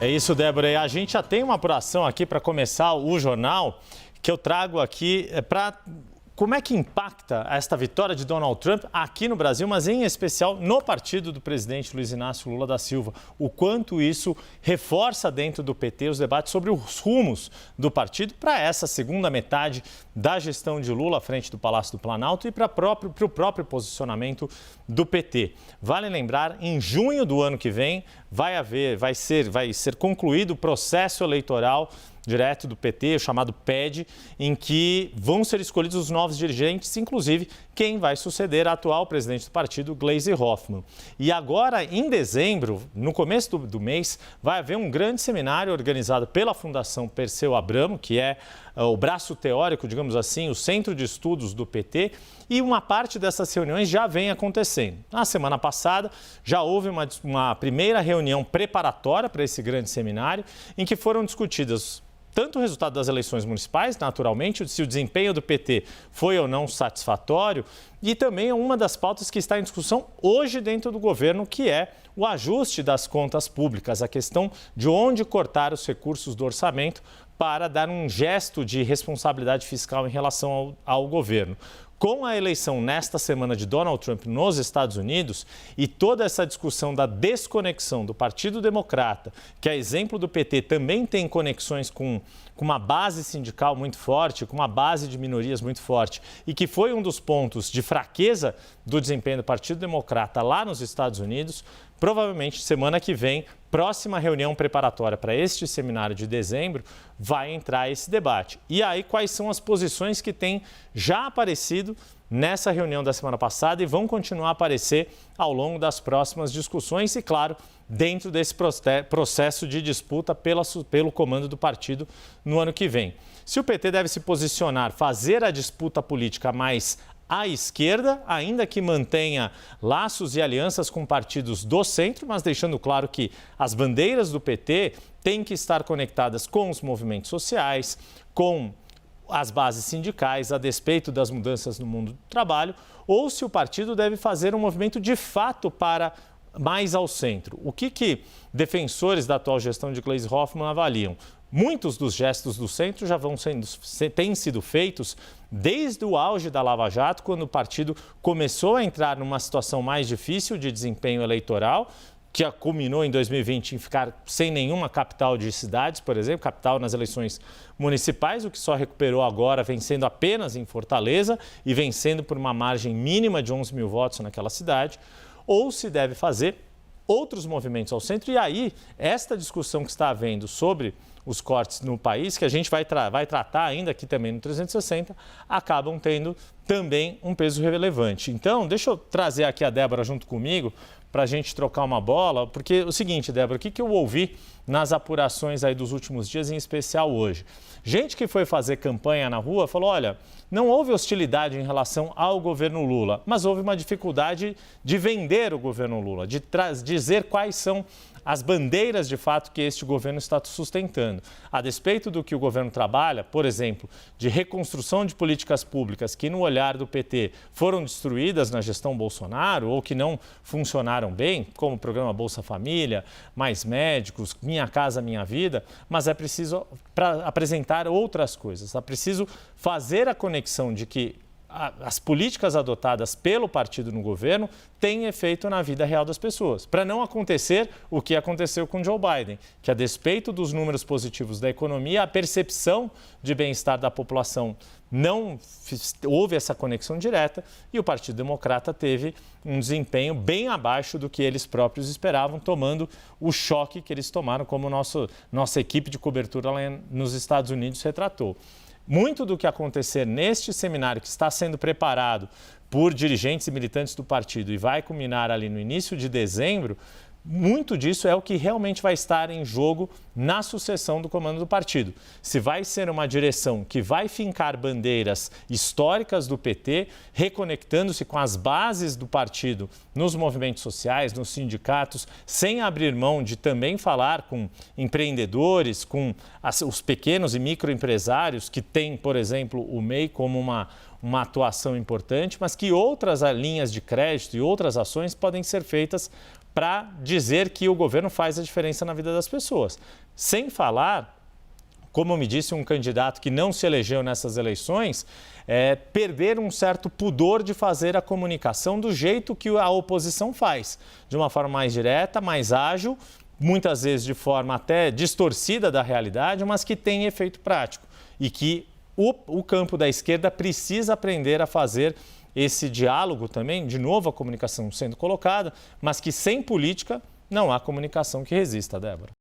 É isso, Débora. E a gente já tem uma apuração aqui para começar o jornal que eu trago aqui para como é que impacta esta vitória de Donald Trump aqui no Brasil, mas em especial no partido do presidente Luiz Inácio Lula da Silva. O quanto isso reforça dentro do PT os debates sobre os rumos do partido para essa segunda metade da gestão de Lula à frente do Palácio do Planalto e para o próprio posicionamento do PT. Vale lembrar, em junho do ano que vem vai ser concluído o processo eleitoral direto do PT, o chamado PED, em que vão ser escolhidos os novos dirigentes, inclusive quem vai suceder a atual presidente do partido, Gleisi Hoffmann. E agora, em dezembro, no começo do mês, vai haver um grande seminário organizado pela Fundação Perseu Abramo, que é o braço teórico, digamos assim, o centro de estudos do PT, e uma parte dessas reuniões já vem acontecendo. Na semana passada, já houve uma primeira reunião preparatória para esse grande seminário, em que foram discutidas tanto o resultado das eleições municipais, naturalmente, se o desempenho do PT foi ou não satisfatório, e também uma das pautas que está em discussão hoje dentro do governo, que é o ajuste das contas públicas, a questão de onde cortar os recursos do orçamento para dar um gesto de responsabilidade fiscal em relação ao governo. Com a eleição nesta semana de Donald Trump nos Estados Unidos e toda essa discussão da desconexão do Partido Democrata, que a exemplo do PT também tem conexões com uma base sindical muito forte, com uma base de minorias muito forte, e que foi um dos pontos de fraqueza do desempenho do Partido Democrata lá nos Estados Unidos, provavelmente semana que vem, próxima reunião preparatória para este seminário de dezembro, vai entrar esse debate. E aí, quais são as posições que têm já aparecido nessa reunião da semana passada e vão continuar a aparecer ao longo das próximas discussões e, claro, dentro desse processo de disputa pelo comando do partido no ano que vem. Se o PT deve se posicionar, fazer a disputa política mais à esquerda, ainda que mantenha laços e alianças com partidos do centro, mas deixando claro que as bandeiras do PT têm que estar conectadas com os movimentos sociais, com as bases sindicais, a despeito das mudanças no mundo do trabalho, ou se o partido deve fazer um movimento de fato para mais ao centro. O que defensores da atual gestão de Gleisi Hoffmann avaliam? Muitos dos gestos do centro já têm sido feitos desde o auge da Lava Jato, quando o partido começou a entrar numa situação mais difícil de desempenho eleitoral, que culminou em 2020 em ficar sem nenhuma capital de cidades, por exemplo, capital nas eleições municipais, o que só recuperou agora, vencendo apenas em Fortaleza e vencendo por uma margem mínima de 11 mil votos naquela cidade, ou se deve fazer outros movimentos ao centro. E aí, esta discussão que está havendo sobre os cortes no país, que a gente vai tratar ainda aqui também no 360, acabam tendo também um peso relevante. Então, deixa eu trazer aqui a Débora junto comigo para a gente trocar uma bola, porque é o seguinte, Débora, o que eu ouvi nas apurações aí dos últimos dias, em especial hoje? Gente que foi fazer campanha na rua falou, olha, não houve hostilidade em relação ao governo Lula, mas houve uma dificuldade de vender o governo Lula, de dizer quais são as bandeiras de fato que este governo está sustentando. A despeito do que o governo trabalha, por exemplo, de reconstrução de políticas públicas que no olhar do PT foram destruídas na gestão Bolsonaro ou que não funcionaram bem, como o programa Bolsa Família, Mais Médicos, Minha Casa Minha Vida, mas é preciso apresentar outras coisas. É preciso fazer a conexão de que as políticas adotadas pelo partido no governo têm efeito na vida real das pessoas. Para não acontecer o que aconteceu com Joe Biden, que a despeito dos números positivos da economia, a percepção de bem-estar da população não houve essa conexão direta e o Partido Democrata teve um desempenho bem abaixo do que eles próprios esperavam, tomando o choque que eles tomaram, como nossa equipe de cobertura lá nos Estados Unidos retratou. Muito do que acontecer neste seminário que está sendo preparado por dirigentes e militantes do partido e vai culminar ali no início de dezembro, muito disso é o que realmente vai estar em jogo na sucessão do comando do partido. Se vai ser uma direção que vai fincar bandeiras históricas do PT, reconectando-se com as bases do partido nos movimentos sociais, nos sindicatos, sem abrir mão de também falar com empreendedores, com os pequenos e microempresários que têm, por exemplo, o MEI como uma atuação importante, mas que outras linhas de crédito e outras ações podem ser feitas para dizer que o governo faz a diferença na vida das pessoas. Sem falar, como me disse um candidato que não se elegeu nessas eleições, perder um certo pudor de fazer a comunicação do jeito que a oposição faz, de uma forma mais direta, mais ágil, muitas vezes de forma até distorcida da realidade, mas que tem efeito prático e que o campo da esquerda precisa aprender a fazer esse diálogo também, de novo a comunicação sendo colocada, mas que sem política não há comunicação que resista, Débora.